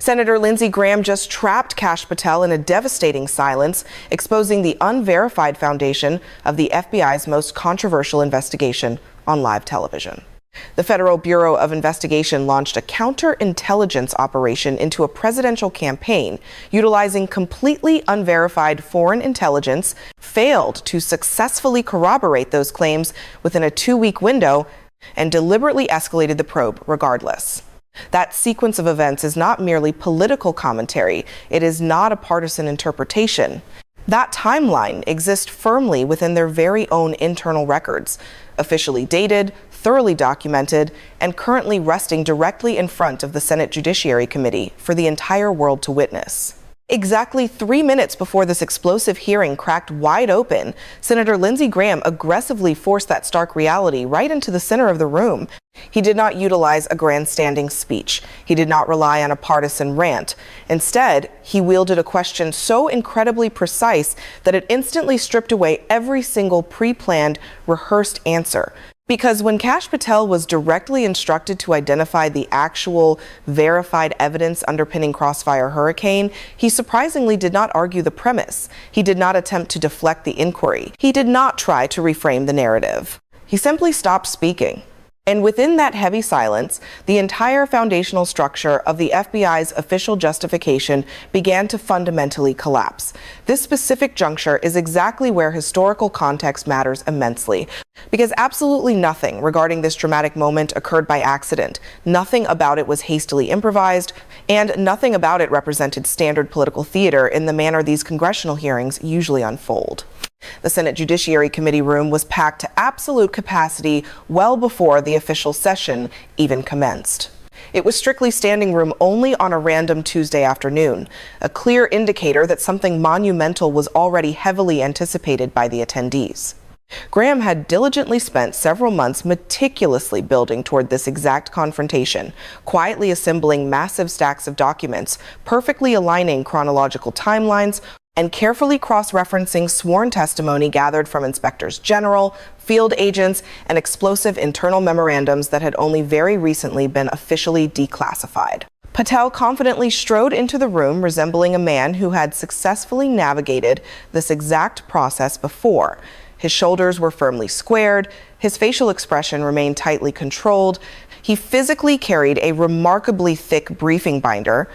Senator Lindsey Graham just trapped Kash Patel in a devastating silence, exposing the unverified foundation of the FBI's most controversial investigation on live television. The Federal Bureau of Investigation launched a counterintelligence operation into a presidential campaign, utilizing completely unverified foreign intelligence, failed to successfully corroborate those claims within a 2-week window, and deliberately escalated the probe regardless. That sequence of events is not merely political commentary. It is not a partisan interpretation. That timeline exists firmly within their very own internal records, officially dated, thoroughly documented, and currently resting directly in front of the Senate Judiciary Committee for the entire world to witness. Exactly 3 minutes before this explosive hearing cracked wide open, Senator Lindsey Graham aggressively forced that stark reality right into the center of the room. He did not utilize a grandstanding speech. He did not rely on a partisan rant. Instead, he wielded a question so incredibly precise that it instantly stripped away every single pre-planned, rehearsed answer. Because when Kash Patel was directly instructed to identify the actual verified evidence underpinning Crossfire hurricane, he surprisingly did not argue the premise. He did not attempt to deflect the inquiry. He did not try to reframe the narrative. He simply stopped speaking. And within that heavy silence, the entire foundational structure of the FBI's official justification began to fundamentally collapse. This specific juncture is exactly where historical context matters immensely, because absolutely nothing regarding this dramatic moment occurred by accident. Nothing about it was hastily improvised, and nothing about it represented standard political theater in the manner these congressional hearings usually unfold. The Senate Judiciary Committee room was packed to absolute capacity well before the official session even commenced. It was strictly standing room only on a random Tuesday afternoon, a clear indicator that something monumental was already heavily anticipated by the attendees. Graham had diligently spent several months meticulously building toward this exact confrontation, quietly assembling massive stacks of documents, perfectly aligning chronological timelines, and carefully cross-referencing sworn testimony gathered from inspectors general, field agents, and explosive internal memorandums that had only very recently been officially declassified. Patel confidently strode into the room, resembling a man who had successfully navigated this exact process before. His shoulders were firmly squared, his facial expression remained tightly controlled, he physically carried a remarkably thick briefing binder,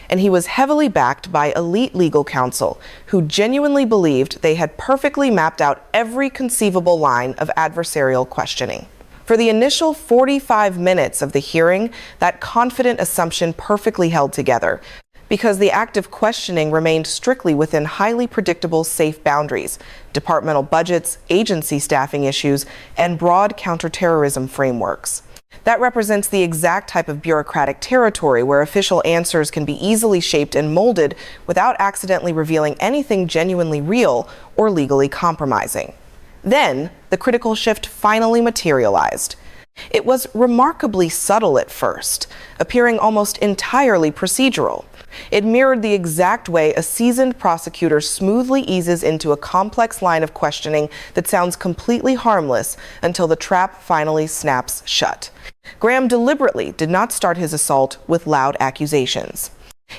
and he was heavily backed by elite legal counsel who genuinely believed they had perfectly mapped out every conceivable line of adversarial questioning. For the initial 45 minutes of the hearing, that confident assumption perfectly held together, because the act of questioning remained strictly within highly predictable, safe boundaries: departmental budgets, agency staffing issues, and broad counterterrorism frameworks. That represents the exact type of bureaucratic territory where official answers can be easily shaped and molded without accidentally revealing anything genuinely real or legally compromising. Then, the critical shift finally materialized. It was remarkably subtle at first, appearing almost entirely procedural. It mirrored the exact way a seasoned prosecutor smoothly eases into a complex line of questioning that sounds completely harmless until the trap finally snaps shut. Graham deliberately did not start his assault with loud accusations.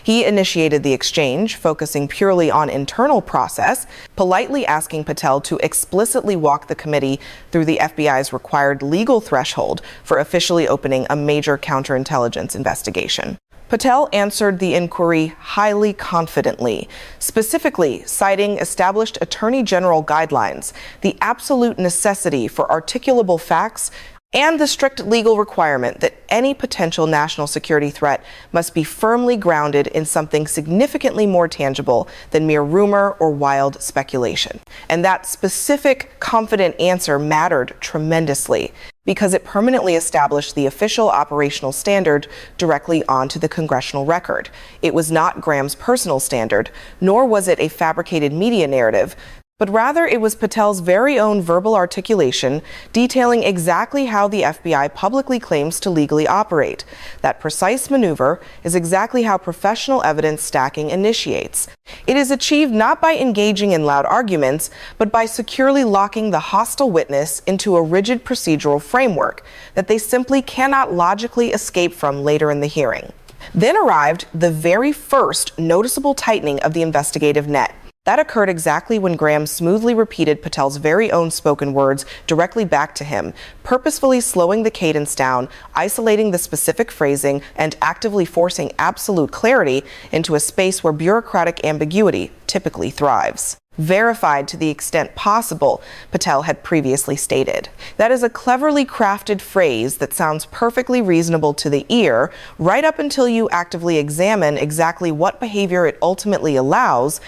He initiated the exchange, focusing purely on internal process, politely asking Patel to explicitly walk the committee through the FBI's required legal threshold for officially opening a major counterintelligence investigation. Patel answered the inquiry highly confidently, specifically citing established Attorney General guidelines, the absolute necessity for articulable facts, and the strict legal requirement that any potential national security threat must be firmly grounded in something significantly more tangible than mere rumor or wild speculation. And that specific, confident answer mattered tremendously because it permanently established the official operational standard directly onto the congressional record. It was not Graham's personal standard, nor was it a fabricated media narrative, but rather it was Patel's very own verbal articulation detailing exactly how the FBI publicly claims to legally operate. That precise maneuver is exactly how professional evidence stacking initiates. It is achieved not by engaging in loud arguments, but by securely locking the hostile witness into a rigid procedural framework that they simply cannot logically escape from later in the hearing. Then arrived the very first noticeable tightening of the investigative net. That occurred exactly when Graham smoothly repeated Patel's very own spoken words directly back to him, purposefully slowing the cadence down, isolating the specific phrasing, and actively forcing absolute clarity into a space where bureaucratic ambiguity typically thrives. Verified to the extent possible, Patel had previously stated. That is a cleverly crafted phrase that sounds perfectly reasonable to the ear, right up until you actively examine exactly what behavior it ultimately allows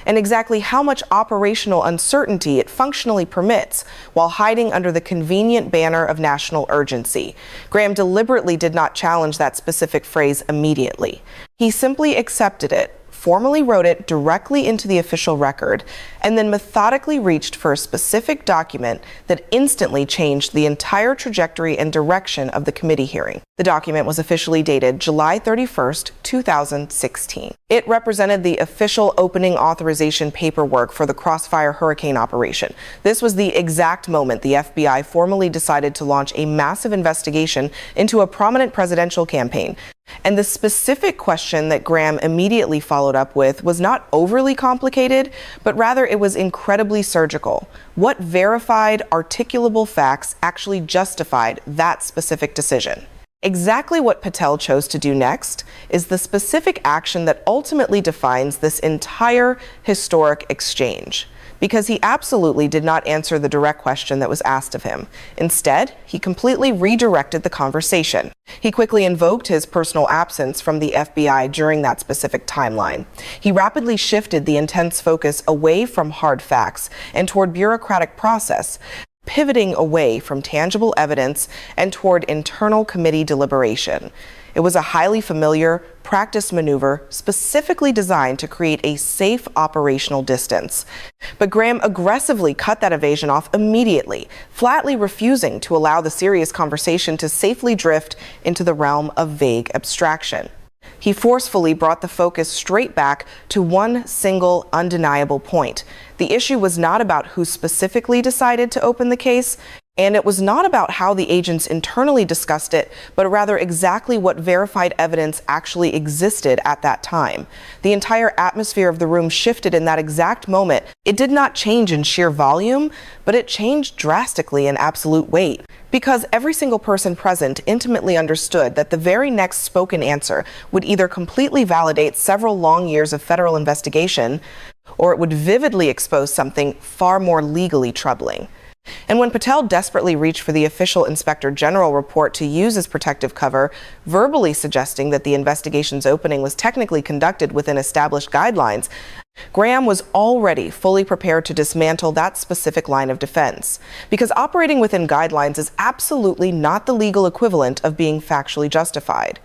and exactly how much operational uncertainty it functionally permits while hiding under the convenient banner of national urgency. Graham deliberately did not challenge that specific phrase immediately. He simply accepted it, formally wrote it directly into the official record, and then methodically reached for a specific document that instantly changed the entire trajectory and direction of the committee hearing. The document was officially dated July 31st, 2016. It represented the official opening authorization paperwork for the Crossfire hurricane operation. This was the exact moment the FBI formally decided to launch a massive investigation into a prominent presidential campaign. And the specific question that Graham immediately followed up with was not overly complicated, but rather it was incredibly surgical. What verified, articulable facts actually justified that specific decision? Exactly what Patel chose to do next is the specific action that ultimately defines this entire historic exchange. Because he absolutely did not answer the direct question that was asked of him. Instead, he completely redirected the conversation. He quickly invoked his personal absence from the FBI during that specific timeline. He rapidly shifted the intense focus away from hard facts and toward bureaucratic process, pivoting away from tangible evidence and toward internal committee deliberation. It was a highly familiar, practiced maneuver specifically designed to create a safe operational distance. But Graham aggressively cut that evasion off immediately, flatly refusing to allow the serious conversation to safely drift into the realm of vague abstraction. He forcefully brought the focus straight back to one single undeniable point. The issue was not about who specifically decided to open the case, and it was not about how the agents internally discussed it, but rather exactly what verified evidence actually existed at that time. The entire atmosphere of the room shifted in that exact moment. It did not change in sheer volume, but it changed drastically in absolute weight. Because every single person present intimately understood that the very next spoken answer would either completely validate several long years of federal investigation, or it would vividly expose something far more legally troubling. And when Patel desperately reached for the official Inspector General report to use as protective cover, verbally suggesting that the investigation's opening was technically conducted within established guidelines, Graham was already fully prepared to dismantle that specific line of defense. Because operating within guidelines is absolutely not the legal equivalent of being factually justified.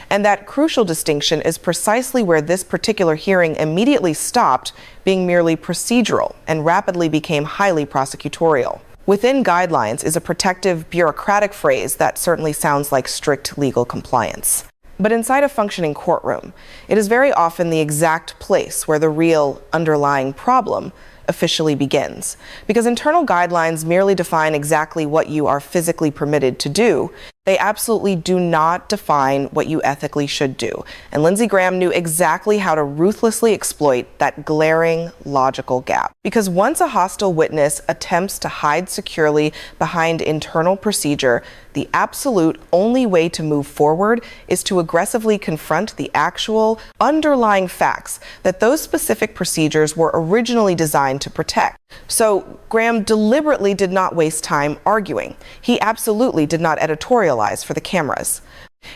And that crucial distinction is precisely where this particular hearing immediately stopped being merely procedural and rapidly became highly prosecutorial. Within guidelines is a protective, bureaucratic phrase that certainly sounds like strict legal compliance. But inside a functioning courtroom, it is very often the exact place where the real underlying problem officially begins. Because internal guidelines merely define exactly what you are physically permitted to do. They absolutely do not define what you ethically should do. And Lindsey Graham knew exactly how to ruthlessly exploit that glaring logical gap. Because once a hostile witness attempts to hide securely behind internal procedure, the absolute only way to move forward is to aggressively confront the actual underlying facts that those specific procedures were originally designed to protect. So Graham deliberately did not waste time arguing. He absolutely did not editorialize for the cameras.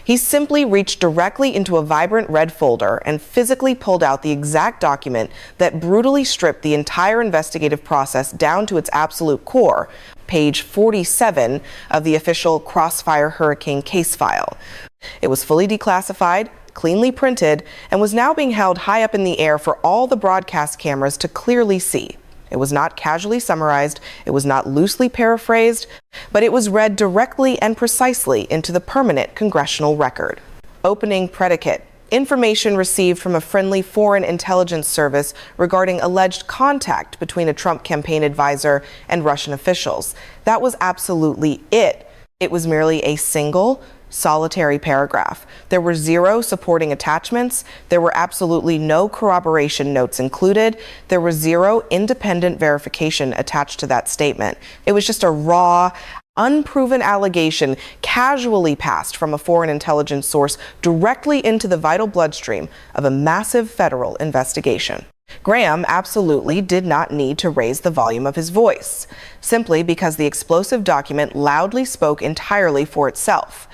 He simply reached directly into a vibrant red folder and physically pulled out the exact document that brutally stripped the entire investigative process down to its absolute core, page 47 of the official Crossfire hurricane case file. It was fully declassified, cleanly printed, and was now being held high up in the air for all the broadcast cameras to clearly see. It was not casually summarized, it was not loosely paraphrased, but it was read directly and precisely into the permanent congressional record. Opening predicate: information received from a friendly foreign intelligence service regarding alleged contact between a Trump campaign advisor and Russian officials. That was absolutely it. It was merely a single, solitary paragraph. There were 0 supporting attachments. There were absolutely no corroboration notes included. There was 0 independent verification attached to that statement. It was just a raw, unproven allegation casually passed from a foreign intelligence source directly into the vital bloodstream of a massive federal investigation. Graham absolutely did not need to raise the volume of his voice, simply because the explosive document loudly spoke entirely for itself.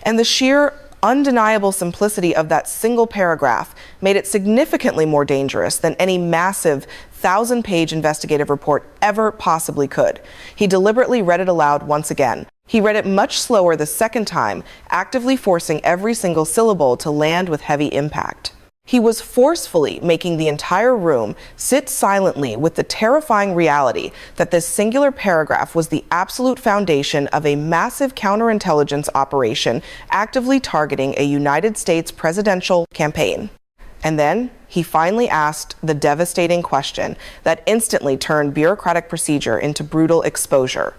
And the sheer, undeniable simplicity of that single paragraph made it significantly more dangerous than any massive 1,000-page investigative report ever possibly could. He deliberately read it aloud once again. He read it much slower the second time, actively forcing every single syllable to land with heavy impact. He was forcefully making the entire room sit silently with the terrifying reality that this singular paragraph was the absolute foundation of a massive counterintelligence operation actively targeting a United States presidential campaign. And then he finally asked the devastating question that instantly turned bureaucratic procedure into brutal exposure.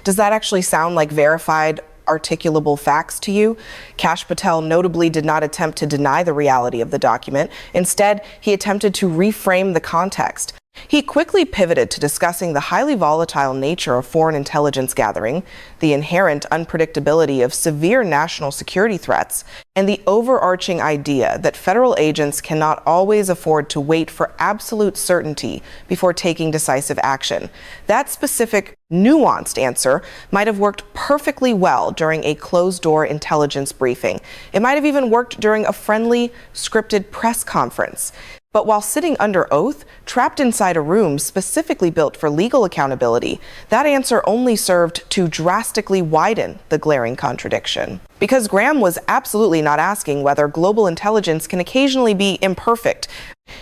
Does that actually sound like verified, articulable facts to you? Kash Patel notably did not attempt to deny the reality of the document. Instead, he attempted to reframe the context. He quickly pivoted to discussing the highly volatile nature of foreign intelligence gathering, the inherent unpredictability of severe national security threats, and the overarching idea that federal agents cannot always afford to wait for absolute certainty before taking decisive action. That specific, nuanced answer might have worked perfectly well during a closed-door intelligence briefing. It might have even worked during a friendly, scripted press conference. But while sitting under oath, trapped inside a room specifically built for legal accountability, that answer only served to drastically widen the glaring contradiction. Because Graham was absolutely not asking whether global intelligence can occasionally be imperfect.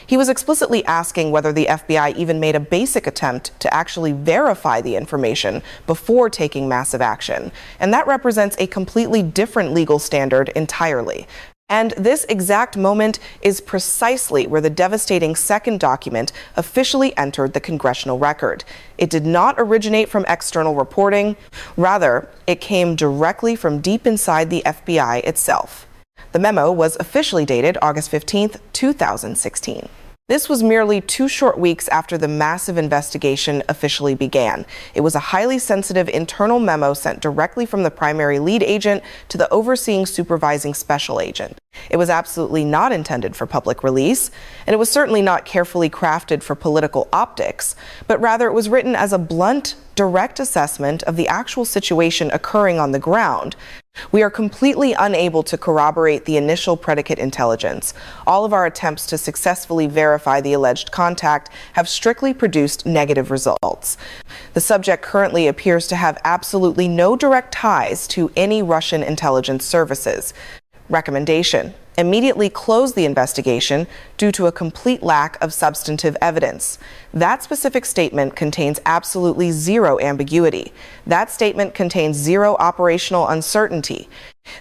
He was explicitly asking whether the FBI even made a basic attempt to actually verify the information before taking massive action. And that represents a completely different legal standard entirely. And this exact moment is precisely where the devastating second document officially entered the congressional record. It did not originate from external reporting. Rather, it came directly from deep inside the FBI itself. The memo was officially dated August 15, 2016. This was merely 2 short weeks after the massive investigation officially began. It was a highly sensitive internal memo sent directly from the primary lead agent to the overseeing supervising special agent. It was absolutely not intended for public release, and it was certainly not carefully crafted for political optics, but rather it was written as a blunt, direct assessment of the actual situation occurring on the ground. We are completely unable to corroborate the initial predicate intelligence. All of our attempts to successfully verify the alleged contact have strictly produced negative results. The subject currently appears to have absolutely no direct ties to any Russian intelligence services. Recommendation: immediately close the investigation due to a complete lack of substantive evidence. That specific statement contains absolutely 0 ambiguity. That statement contains 0 operational uncertainty.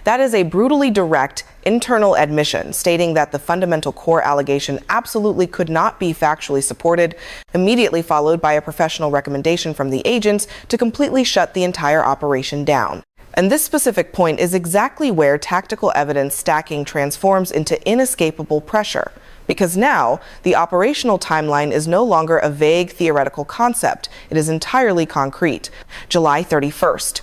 That is a brutally direct internal admission stating that the fundamental core allegation absolutely could not be factually supported, immediately followed by a professional recommendation from the agents to completely shut the entire operation down. And this specific point is exactly where tactical evidence stacking transforms into inescapable pressure. Because now, the operational timeline is no longer a vague theoretical concept. It is entirely concrete. July 31st.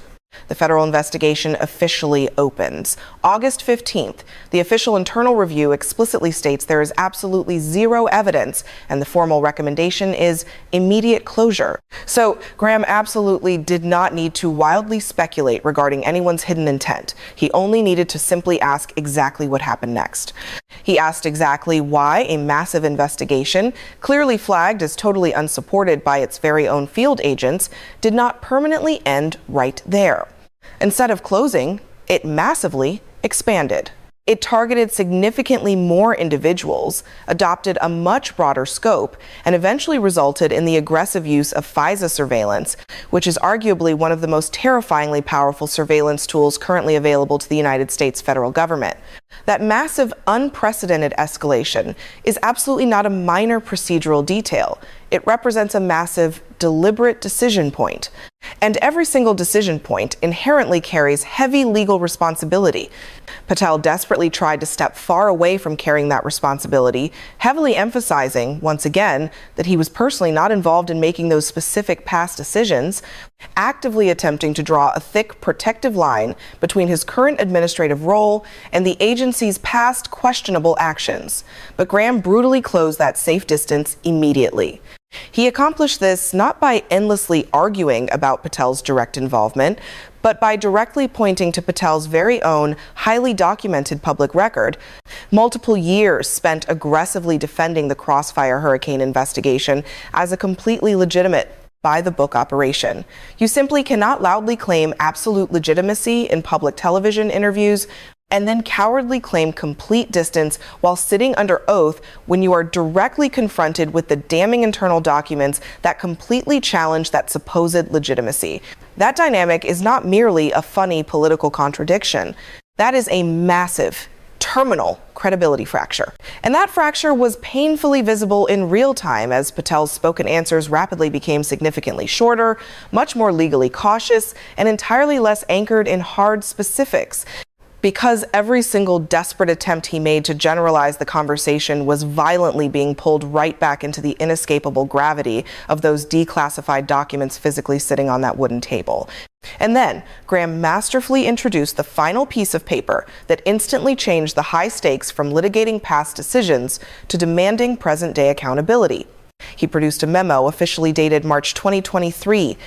The federal investigation officially opens. August 15th, the official internal review explicitly states there is absolutely 0 evidence, and the formal recommendation is immediate closure. So Graham absolutely did not need to wildly speculate regarding anyone's hidden intent. He only needed to simply ask exactly what happened next. He asked exactly why a massive investigation, clearly flagged as totally unsupported by its very own field agents, did not permanently end right there. Instead of closing, it massively expanded. It targeted significantly more individuals, adopted a much broader scope, and eventually resulted in the aggressive use of FISA surveillance, which is arguably one of the most terrifyingly powerful surveillance tools currently available to the United States federal government. That massive, unprecedented escalation is absolutely not a minor procedural detail. It represents a massive, deliberate decision point. And every single decision point inherently carries heavy legal responsibility. Patel desperately tried to step far away from carrying that responsibility, heavily emphasizing, once again, that he was personally not involved in making those specific past decisions, actively attempting to draw a thick protective line between his current administrative role and the agency's past questionable actions. But Graham brutally closed that safe distance immediately. He accomplished this not by endlessly arguing about Patel's direct involvement, but by directly pointing to Patel's very own highly documented public record, multiple years spent aggressively defending the Crossfire hurricane investigation as a completely legitimate, by-the-book operation. You simply cannot loudly claim absolute legitimacy in public television interviews and then cowardly claim complete distance while sitting under oath when you are directly confronted with the damning internal documents that completely challenge that supposed legitimacy. That dynamic is not merely a funny political contradiction. That is a massive, terminal credibility fracture. And that fracture was painfully visible in real time as Patel's spoken answers rapidly became significantly shorter, much more legally cautious, and entirely less anchored in hard specifics. Because every single desperate attempt he made to generalize the conversation was violently being pulled right back into the inescapable gravity of those declassified documents physically sitting on that wooden table. And then Graham masterfully introduced the final piece of paper that instantly changed the high stakes from litigating past decisions to demanding present-day accountability. He produced a memo officially dated March 2023.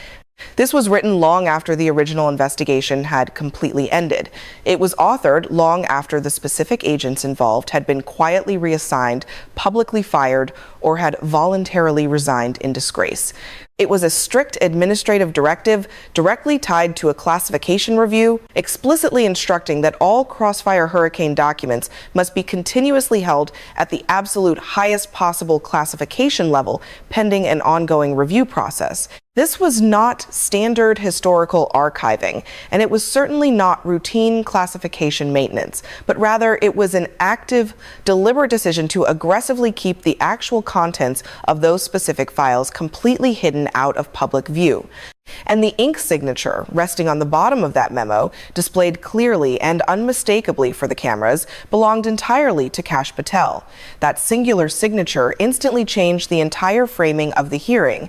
This was written long after the original investigation had completely ended. It was authored long after the specific agents involved had been quietly reassigned, publicly fired, or had voluntarily resigned in disgrace. It was a strict administrative directive directly tied to a classification review, explicitly instructing that all Crossfire hurricane documents must be continuously held at the absolute highest possible classification level pending an ongoing review process. This was not standard historical archiving, and it was certainly not routine classification maintenance, but rather it was an active, deliberate decision to aggressively keep the actual contents of those specific files completely hidden out of public view. And the ink signature resting on the bottom of that memo, displayed clearly and unmistakably for the cameras, belonged entirely to Kash Patel. That singular signature instantly changed the entire framing of the hearing,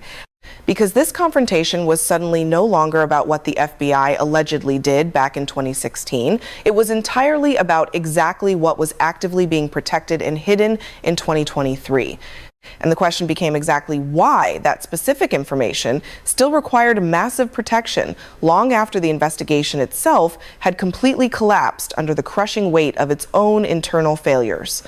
because this confrontation was suddenly no longer about what the FBI allegedly did back in 2016. It was entirely about exactly what was actively being protected and hidden in 2023. And the question became exactly why that specific information still required massive protection long after the investigation itself had completely collapsed under the crushing weight of its own internal failures.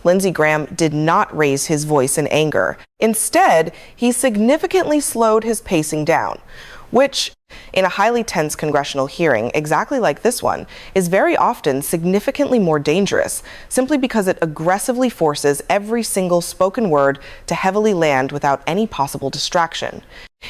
Lindsey Graham did not raise his voice in anger. Instead, he significantly slowed his pacing down, which, in a highly tense congressional hearing exactly like this one, is very often significantly more dangerous, simply because it aggressively forces every single spoken word to heavily land without any possible distraction.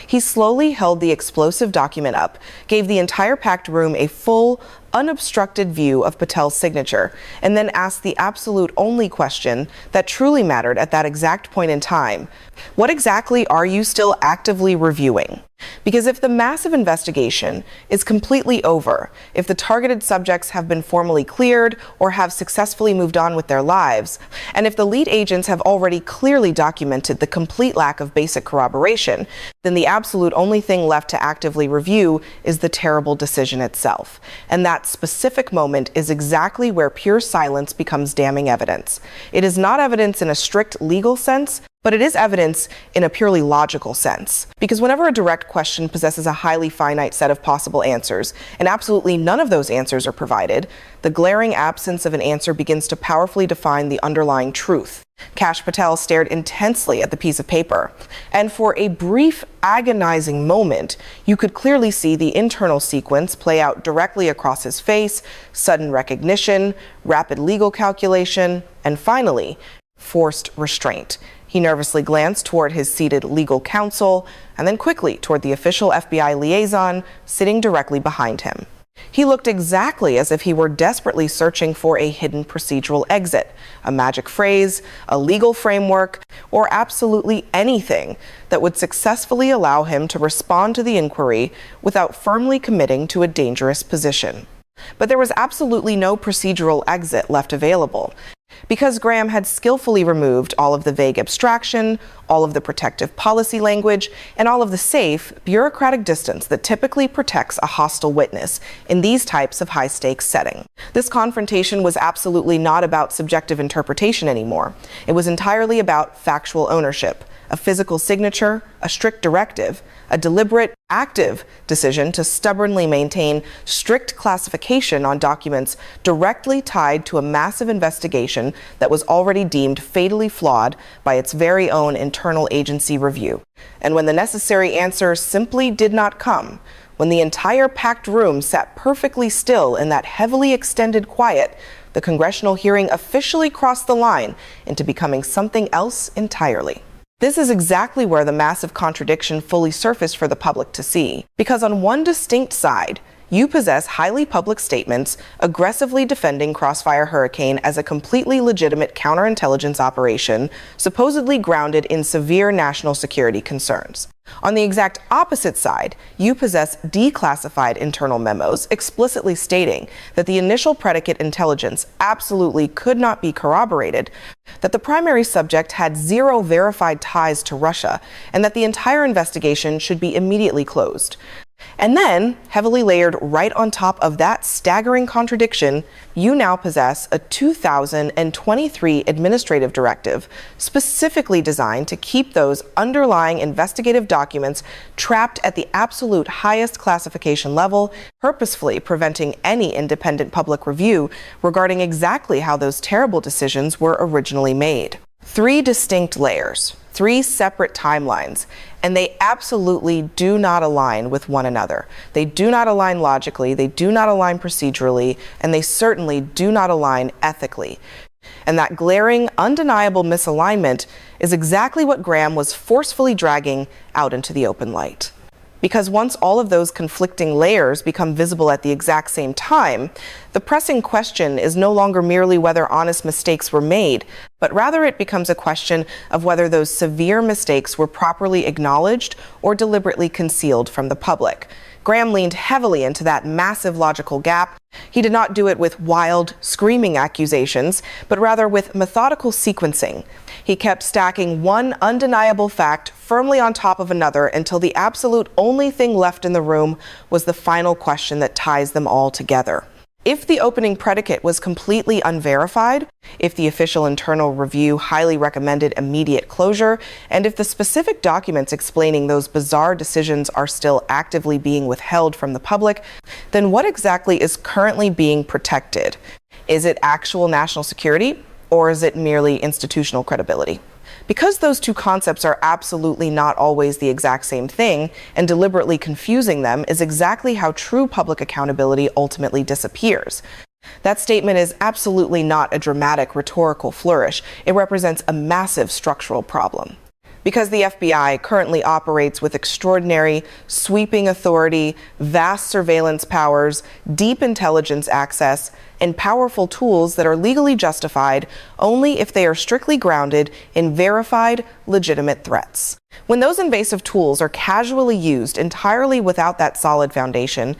He slowly held the explosive document up, gave the entire packed room a full, unobstructed view of Patel's signature, and then asked the absolute only question that truly mattered at that exact point in time. What exactly are you still actively reviewing? Because if the massive investigation is completely over, if the targeted subjects have been formally cleared or have successfully moved on with their lives, and if the lead agents have already clearly documented the complete lack of basic corroboration, then the absolute only thing left to actively review is the terrible decision itself. And that specific moment is exactly where pure silence becomes damning evidence. It is not evidence in a strict legal sense, but it is evidence in a purely logical sense. Because whenever a direct question possesses a highly finite set of possible answers, and absolutely none of those answers are provided, the glaring absence of an answer begins to powerfully define the underlying truth. Kash Patel stared intensely at the piece of paper, and for a brief, agonizing moment, you could clearly see the internal sequence play out directly across his face: sudden recognition, rapid legal calculation, and finally, forced restraint. He nervously glanced toward his seated legal counsel, and then quickly toward the official FBI liaison sitting directly behind him. He looked exactly as if he were desperately searching for a hidden procedural exit, a magic phrase, a legal framework, or absolutely anything that would successfully allow him to respond to the inquiry without firmly committing to a dangerous position. But there was absolutely no procedural exit left available, because Graham had skillfully removed all of the vague abstraction, all of the protective policy language, and all of the safe, bureaucratic distance that typically protects a hostile witness in these types of high-stakes setting. This confrontation was absolutely not about subjective interpretation anymore. It was entirely about factual ownership, a physical signature, a strict directive, a deliberate, active decision to stubbornly maintain strict classification on documents directly tied to a massive investigation that was already deemed fatally flawed by its very own internal agency review. And when the necessary answer simply did not come, when the entire packed room sat perfectly still in that heavily extended quiet, the congressional hearing officially crossed the line into becoming something else entirely. This is exactly where the massive contradiction fully surfaced for the public to see. Because on one distinct side, you possess highly public statements aggressively defending Crossfire Hurricane as a completely legitimate counterintelligence operation, supposedly grounded in severe national security concerns. On the exact opposite side, you possess declassified internal memos explicitly stating that the initial predicate intelligence absolutely could not be corroborated, that the primary subject had zero verified ties to Russia, and that the entire investigation should be immediately closed. And then, heavily layered right on top of that staggering contradiction, you now possess a 2023 administrative directive specifically designed to keep those underlying investigative documents trapped at the absolute highest classification level, purposefully preventing any independent public review regarding exactly how those terrible decisions were originally made. 3 distinct layers, 3 separate timelines, and they absolutely do not align with one another. They do not align logically, they do not align procedurally, and they certainly do not align ethically. And that glaring, undeniable misalignment is exactly what Graham was forcefully dragging out into the open light. Because once all of those conflicting layers become visible at the exact same time, the pressing question is no longer merely whether honest mistakes were made, but rather it becomes a question of whether those severe mistakes were properly acknowledged or deliberately concealed from the public. Graham leaned heavily into that massive logical gap. He did not do it with wild, screaming accusations, but rather with methodical sequencing. He kept stacking one undeniable fact firmly on top of another until the absolute only thing left in the room was the final question that ties them all together. If the opening predicate was completely unverified, if the official internal review highly recommended immediate closure, and if the specific documents explaining those bizarre decisions are still actively being withheld from the public, then what exactly is currently being protected? Is it actual national security, or is it merely institutional credibility? Because those two concepts are absolutely not always the exact same thing, and deliberately confusing them is exactly how true public accountability ultimately disappears. That statement is absolutely not a dramatic rhetorical flourish. It represents a massive structural problem. Because the FBI currently operates with extraordinary, sweeping authority, vast surveillance powers, deep intelligence access, and powerful tools that are legally justified only if they are strictly grounded in verified, legitimate threats. When those invasive tools are casually used entirely without that solid foundation,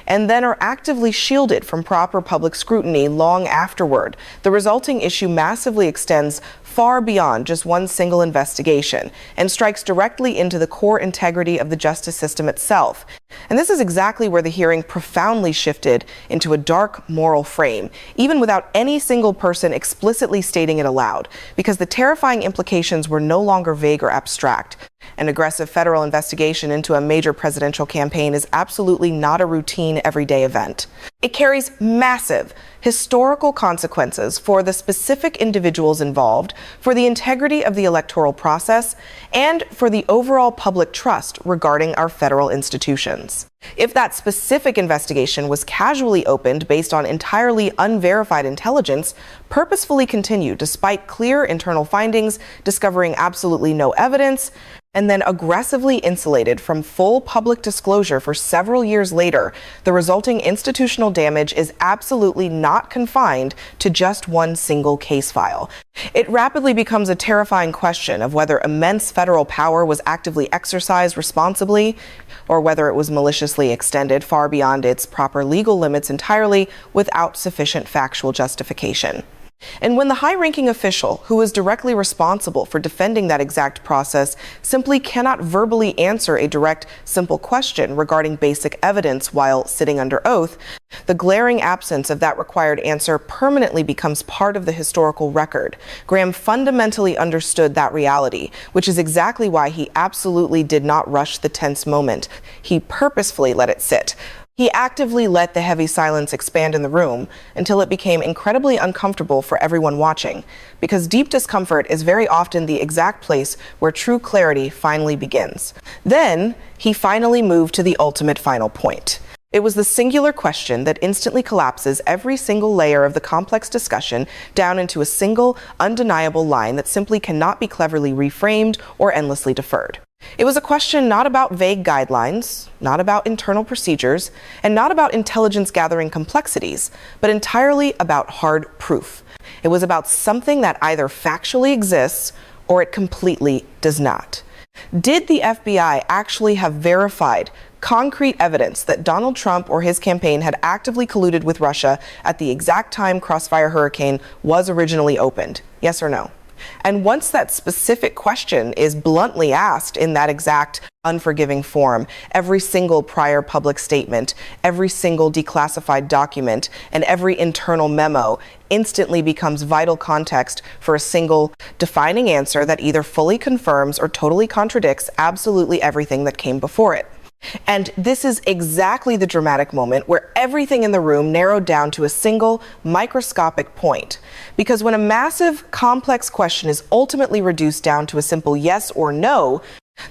and then are actively shielded from proper public scrutiny long afterward, the resulting issue massively extends far beyond just one single investigation and strikes directly into the core integrity of the justice system itself. And this is exactly where the hearing profoundly shifted into a dark moral frame, even without any single person explicitly stating it aloud, because the terrifying implications were no longer vague or abstract. An aggressive federal investigation into a major presidential campaign is absolutely not a routine everyday event. It carries massive historical consequences for the specific individuals involved, for the integrity of the electoral process, and for the overall public trust regarding our federal institutions. If that specific investigation was casually opened based on entirely unverified intelligence, purposefully continued despite clear internal findings discovering absolutely no evidence, and then aggressively insulated from full public disclosure for several years later, the resulting institutional damage is absolutely not confined to just one single case file. It rapidly becomes a terrifying question of whether immense federal power was actively exercised responsibly, or whether it was maliciously extended far beyond its proper legal limits entirely without sufficient factual justification. And when the high-ranking official who is directly responsible for defending that exact process simply cannot verbally answer a direct, simple question regarding basic evidence while sitting under oath, the glaring absence of that required answer permanently becomes part of the historical record. Graham fundamentally understood that reality, which is exactly why he absolutely did not rush the tense moment. He purposefully let it sit. He actively let the heavy silence expand in the room until it became incredibly uncomfortable for everyone watching, because deep discomfort is very often the exact place where true clarity finally begins. Then, he finally moved to the ultimate final point. It was the singular question that instantly collapses every single layer of the complex discussion down into a single, undeniable line that simply cannot be cleverly reframed or endlessly deferred. It was a question not about vague guidelines, not about internal procedures, and not about intelligence gathering complexities, but entirely about hard proof. It was about something that either factually exists or it completely does not. Did the FBI actually have verified concrete evidence that Donald Trump or his campaign had actively colluded with Russia at the exact time Crossfire Hurricane was originally opened? Yes or no? And once that specific question is bluntly asked in that exact unforgiving form, every single prior public statement, every single declassified document, and every internal memo instantly becomes vital context for a single defining answer that either fully confirms or totally contradicts absolutely everything that came before it. And this is exactly the dramatic moment where everything in the room narrowed down to a single microscopic point. Because when a massive, complex question is ultimately reduced down to a simple yes or no,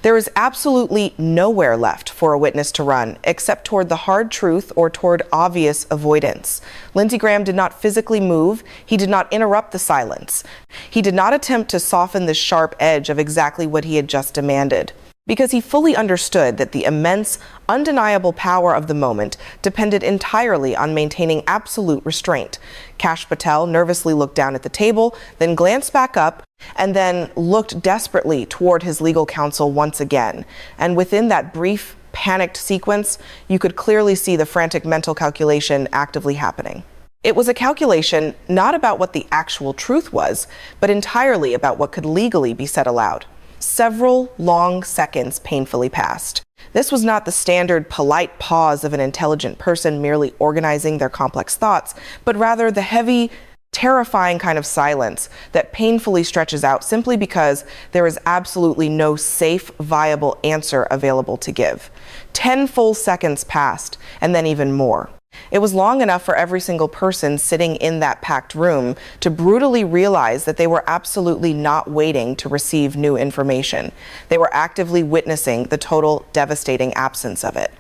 there is absolutely nowhere left for a witness to run except toward the hard truth or toward obvious avoidance. Lindsey Graham did not physically move. He did not interrupt the silence. He did not attempt to soften the sharp edge of exactly what he had just demanded, because he fully understood that the immense, undeniable power of the moment depended entirely on maintaining absolute restraint. Kash Patel nervously looked down at the table, then glanced back up, and then looked desperately toward his legal counsel once again. And within that brief, panicked sequence, you could clearly see the frantic mental calculation actively happening. It was a calculation not about what the actual truth was, but entirely about what could legally be said aloud. Several long seconds painfully passed. This was not the standard polite pause of an intelligent person merely organizing their complex thoughts, but rather the heavy, terrifying kind of silence that painfully stretches out simply because there is absolutely no safe, viable answer available to give. 10 full seconds passed, and then even more. It was long enough for every single person sitting in that packed room to brutally realize that they were absolutely not waiting to receive new information. They were actively witnessing the total devastating absence of it.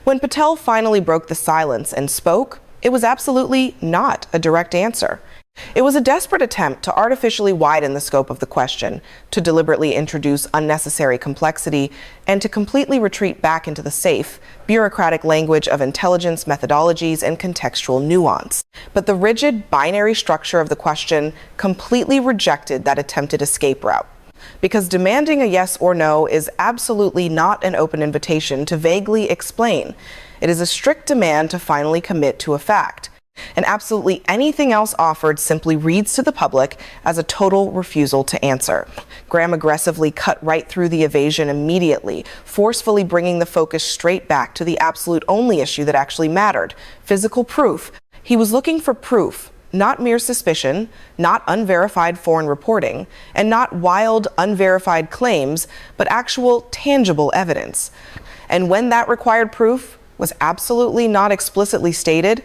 When Patel finally broke the silence and spoke, it was absolutely not a direct answer. It was a desperate attempt to artificially widen the scope of the question, to deliberately introduce unnecessary complexity, and to completely retreat back into the safe, bureaucratic language of intelligence, methodologies, and contextual nuance. But the rigid, binary structure of the question completely rejected that attempted escape route. Because demanding a yes or no is absolutely not an open invitation to vaguely explain. It is a strict demand to finally commit to a fact. And absolutely anything else offered simply reads to the public as a total refusal to answer. Graham aggressively cut right through the evasion immediately, forcefully bringing the focus straight back to the absolute only issue that actually mattered: physical proof. He was looking for proof, not mere suspicion, not unverified foreign reporting, and not wild, unverified claims, but actual, tangible evidence. And when that required proof was absolutely not explicitly stated,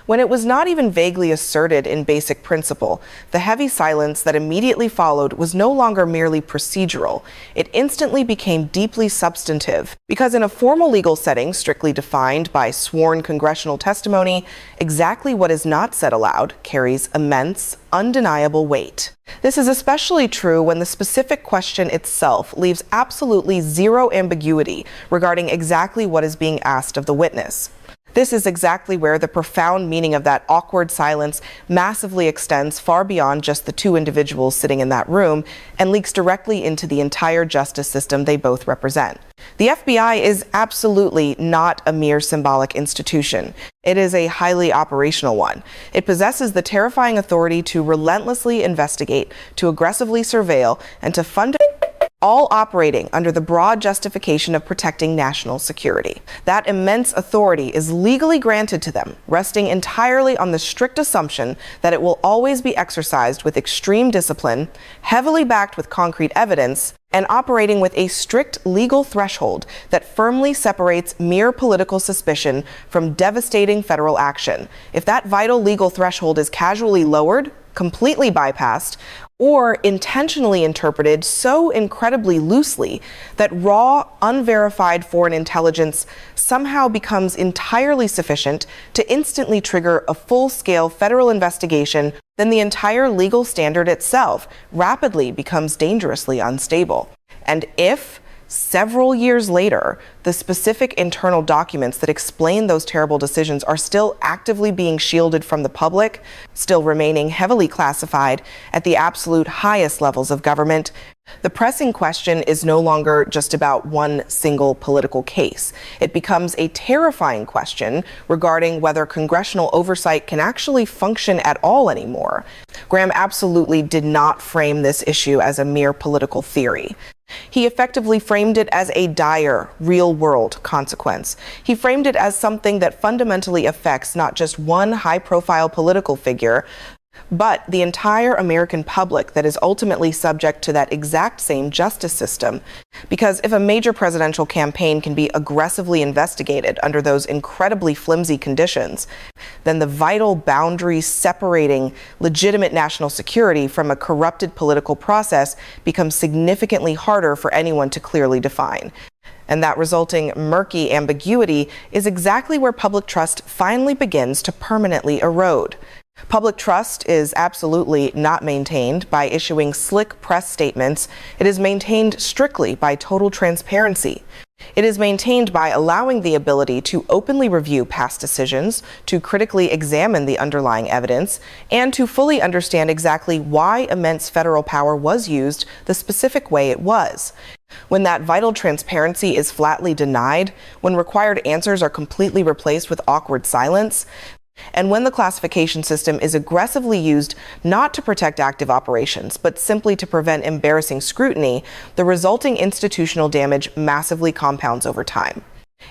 When it was not even vaguely asserted in basic principle, the heavy silence that immediately followed was no longer merely procedural. It instantly became deeply substantive, because in a formal legal setting strictly defined by sworn congressional testimony, exactly what is not said aloud carries immense, undeniable weight. This is especially true when the specific question itself leaves absolutely zero ambiguity regarding exactly what is being asked of the witness. This is exactly where the profound meaning of that awkward silence massively extends far beyond just the two individuals sitting in that room and leaks directly into the entire justice system they both represent. The FBI is absolutely not a mere symbolic institution. It is a highly operational one. It possesses the terrifying authority to relentlessly investigate, to aggressively surveil, and to fund all operating under the broad justification of protecting national security. That immense authority is legally granted to them, resting entirely on the strict assumption that it will always be exercised with extreme discipline, heavily backed with concrete evidence, and operating with a strict legal threshold that firmly separates mere political suspicion from devastating federal action. If that vital legal threshold is casually lowered, completely bypassed, or intentionally interpreted so incredibly loosely that raw, unverified foreign intelligence somehow becomes entirely sufficient to instantly trigger a full-scale federal investigation, then the entire legal standard itself rapidly becomes dangerously unstable. And if, several years later, the specific internal documents that explain those terrible decisions are still actively being shielded from the public, still remaining heavily classified at the absolute highest levels of government, the pressing question is no longer just about one single political case. It becomes a terrifying question regarding whether congressional oversight can actually function at all anymore. Graham absolutely did not frame this issue as a mere political theory. He effectively framed it as a dire, real-world consequence. He framed it as something that fundamentally affects not just one high-profile political figure, but the entire American public that is ultimately subject to that exact same justice system. Because if a major presidential campaign can be aggressively investigated under those incredibly flimsy conditions, then the vital boundaries separating legitimate national security from a corrupted political process becomes significantly harder for anyone to clearly define. And that resulting murky ambiguity is exactly where public trust finally begins to permanently erode. Public trust is absolutely not maintained by issuing slick press statements. It is maintained strictly by total transparency. It is maintained by allowing the ability to openly review past decisions, to critically examine the underlying evidence, and to fully understand exactly why immense federal power was used the specific way it was. When that vital transparency is flatly denied, when required answers are completely replaced with awkward silence, and when the classification system is aggressively used not to protect active operations, but simply to prevent embarrassing scrutiny, the resulting institutional damage massively compounds over time.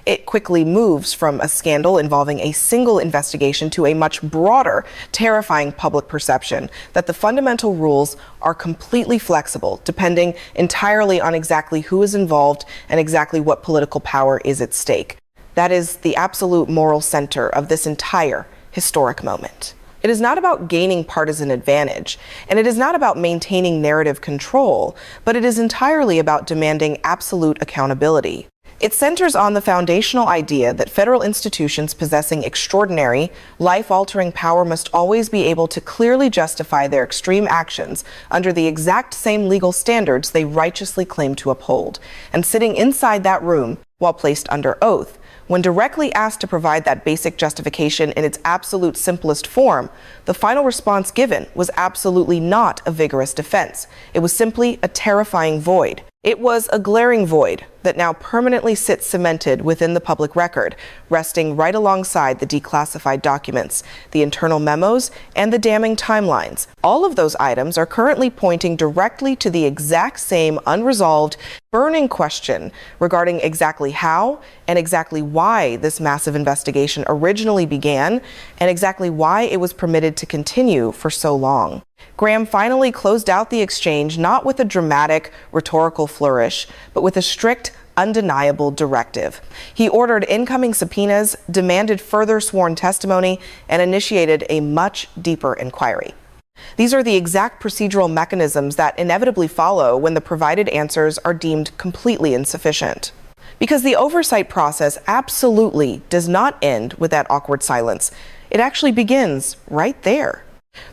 It quickly moves from a scandal involving a single investigation to a much broader, terrifying public perception that the fundamental rules are completely flexible, depending entirely on exactly who is involved and exactly what political power is at stake. That is the absolute moral center of this entire historic moment. It is not about gaining partisan advantage, and it is not about maintaining narrative control, but it is entirely about demanding absolute accountability. It centers on the foundational idea that federal institutions possessing extraordinary, life-altering power must always be able to clearly justify their extreme actions under the exact same legal standards they righteously claim to uphold. And sitting inside that room, while placed under oath, when directly asked to provide that basic justification in its absolute simplest form, the final response given was absolutely not a vigorous defense. It was simply a terrifying void. It was a glaring void that now permanently sits cemented within the public record, resting right alongside the declassified documents, the internal memos, and the damning timelines. All of those items are currently pointing directly to the exact same unresolved, burning question regarding exactly how and exactly why this massive investigation originally began and exactly why it was permitted to continue for so long. Graham finally closed out the exchange not with a dramatic, rhetorical flourish, but with a strict, undeniable directive. He ordered incoming subpoenas, demanded further sworn testimony, and initiated a much deeper inquiry. These are the exact procedural mechanisms that inevitably follow when the provided answers are deemed completely insufficient. Because the oversight process absolutely does not end with that awkward silence. It actually begins right there.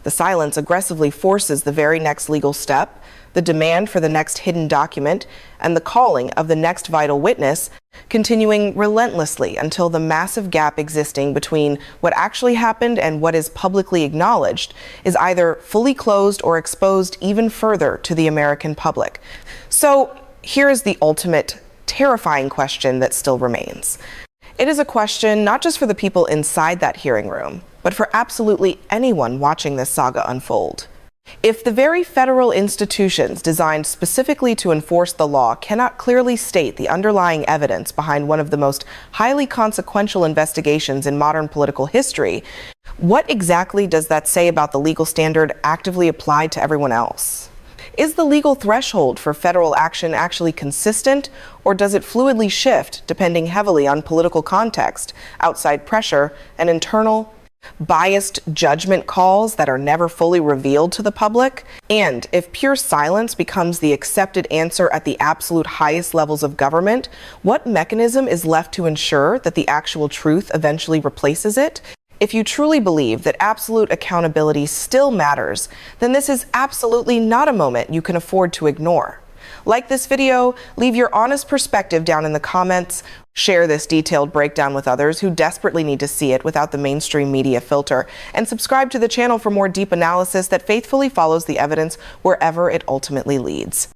The silence aggressively forces the very next legal step, the demand for the next hidden document, and the calling of the next vital witness, continuing relentlessly until the massive gap existing between what actually happened and what is publicly acknowledged is either fully closed or exposed even further to the American public. So here is the ultimate terrifying question that still remains. It is a question not just for the people inside that hearing room, but for absolutely anyone watching this saga unfold. If the very federal institutions designed specifically to enforce the law cannot clearly state the underlying evidence behind one of the most highly consequential investigations in modern political history, what exactly does that say about the legal standard actively applied to everyone else? Is the legal threshold for federal action actually consistent, or does it fluidly shift depending heavily on political context, outside pressure, and internal biased judgment calls that are never fully revealed to the public? And if pure silence becomes the accepted answer at the absolute highest levels of government, what mechanism is left to ensure that the actual truth eventually replaces it? If you truly believe that absolute accountability still matters, then this is absolutely not a moment you can afford to ignore. Like this video, leave your honest perspective down in the comments, share this detailed breakdown with others who desperately need to see it without the mainstream media filter, and subscribe to the channel for more deep analysis that faithfully follows the evidence wherever it ultimately leads.